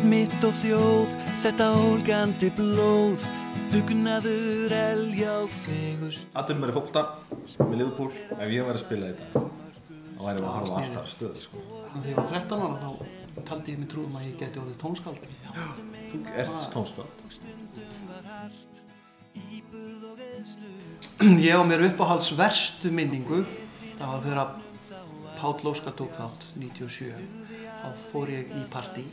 land mitt og þjóð, þetta ólgandi blóð, dugnaður elja og fegurst. Atvinnum í fótbolta með Liverpool. Ef ég væri að spila þetta, þá væri að horfa alltaf stöð, sko. Þegar ég var 13 ára þá taldi ég mig trúum að ég geti orðið tónskáld. Já, þú ert tónskáld. Ég á mér uppáhalds verstu minningu. Það var þegar Páll Óskar tók þátt 97. Þá fór ég í partí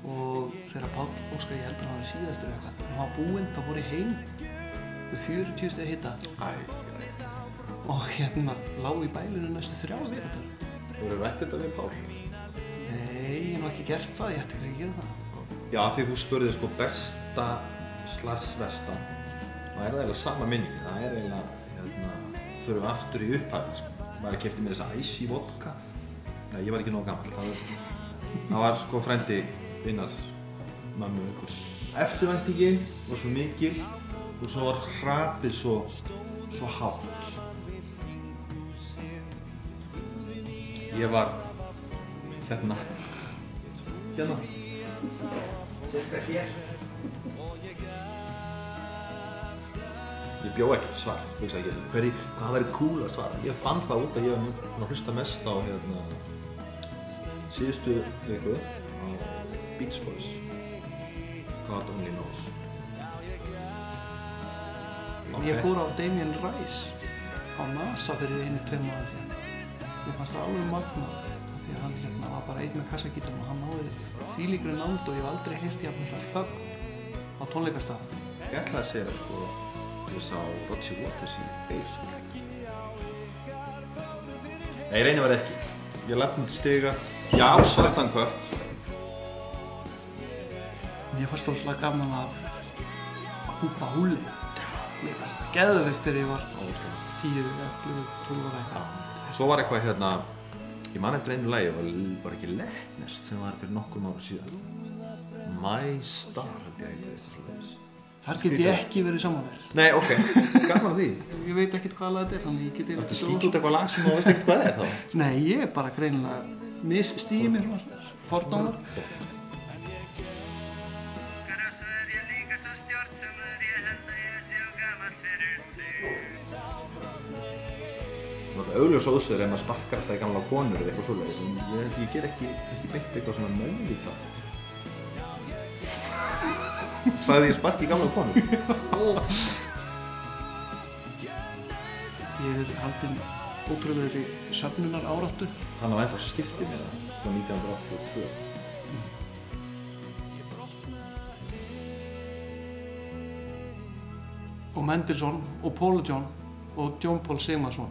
og þegar Páll Óskar, ég held að hann var síðastur eitthvað, hann var búinn, þá fór ég heim við 40 stiga hita og hérna lá í bælinu næstu 3 vikur. Voru rætt þetta við Pál? Nei, ég hef nú ekki gert það, ég ætti ekki að gera það. Já, því þú spurðir sko besta / versta, það er eiginlega sama minning. Það er eiginlega, förum við aftur í upphæðið, sko. Maður keypti mér þessa Icy vodka. Nei, ég var ekki nógu gamall. Það var sko frændi vinnar mömmu einhvers. Eftirvæntingin var svo mikil og svo var hrapið svo hátt. Ég var hérna. Cirka hér. Ég bjó ekkert svar, hugsaði ekki, hvað væri cool að svara. Ég fann það út að ég var búinn að hlusta mest á síðustu viku á Beach Boys, God Only Knows. Ég fór á Damien Rice á NASA fyrir 1-2 mánuðum. Ég fannst það alveg magnað því að hann var bara einn með kassagítarnum og hann náði þvílíkri nánd og ég hef aldrei heyrt jafn þögn á tónleikastað. Ég ætlaði að segja sko, ég sá Roger Waters í Beirut. Nei, ég reyni að vera ekki. Ég lefði til stiga. Já, svartan kött. Mér fannst það gaman að húpa húli. Mér fannst það geðveikt þegar ég var 10, 11, 12 ára eitthvað. Svo var eitthvað ég man eftir einu lagi, var ekki Letnest sem var fyrir nokkrum árum síðan. My Star, held ég eitthvað. Þar get ég ekki verið saman þér. Nei, ok, gaman að því. Ég veit ekkert hvað lag þetta er, þannig ég get Ertu að skýta út eitthvað lag sem þú veist ekkert hvað er þá? Nei, ég er bara greinilega misstíði mér fordómar. Svo er ég líka svo stjórnsamur, ég held að ég sé gamall fyrir þig. Það er augljós ósveður ef maður sparkar alltaf í gamla konur eða eitthvað svoleiðis, en ég ger ekki beint eitthvað svona meðvitað. Sagði ég sparki í gamla konur? Ég hef haldinn ótrúlegri söfnunar áráttu. Hann á ennþá skiptið mér það, frá 1982. Og Mendelssohn og Paul John og John Paul Sigmarsson.